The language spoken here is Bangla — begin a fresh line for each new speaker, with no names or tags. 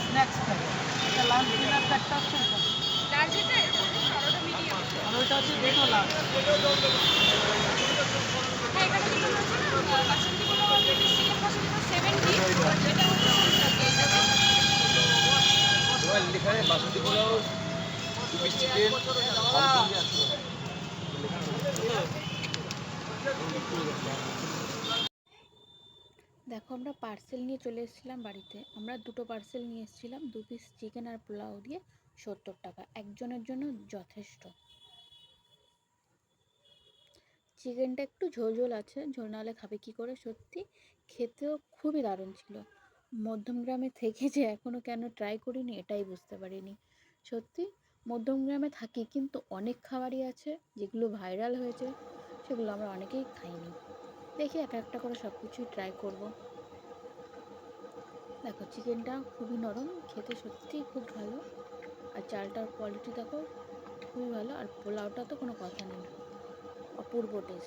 স্ন্যাক্স প্যাকেট, এটা লাঞ্চ ডিনার প্যাকটা হচ্ছে এটা, আর ওইটা হচ্ছে ডেটো লাঞ্চ।
বাসন্তী পোলাও, চিকেন,
দেখো আমরা পার্সেল নিয়ে চলে এসেছিলাম বাড়িতে। আমরা দুটো পার্সেল নিয়ে এসেছিলাম, 2 পিস চিকেন আর পোলাও দিয়ে 70 টাকা, একজনের জন্য যথেষ্ট। চিকেনটা একটু ঝোল ঝোল আছে, ঝোল না হলে খাবে কী করে। সত্যি খেতেও খুবই দারুণ ছিল। মধ্যমগ্রামে থেকে যে এখনও কেন ট্রাই করিনি এটাই বুঝতে পারিনি। সত্যি মধ্যমগ্রামে থাকি, কিন্তু অনেক খাবারই আছে যেগুলো ভাইরাল হয়েছে, সেগুলো আমরা অনেকেই খাইনি। দেখি একটা একটা করে সব কিছুই ট্রাই করব। দেখো চিকেনটা খুবই নরম, খেতে সত্যিই খুব ভালো। আর চালটার কোয়ালিটি দেখো খুবই ভালো। আর পোলাওটা তো কোনো কথা নেই, অপূর্ব টেস্ট।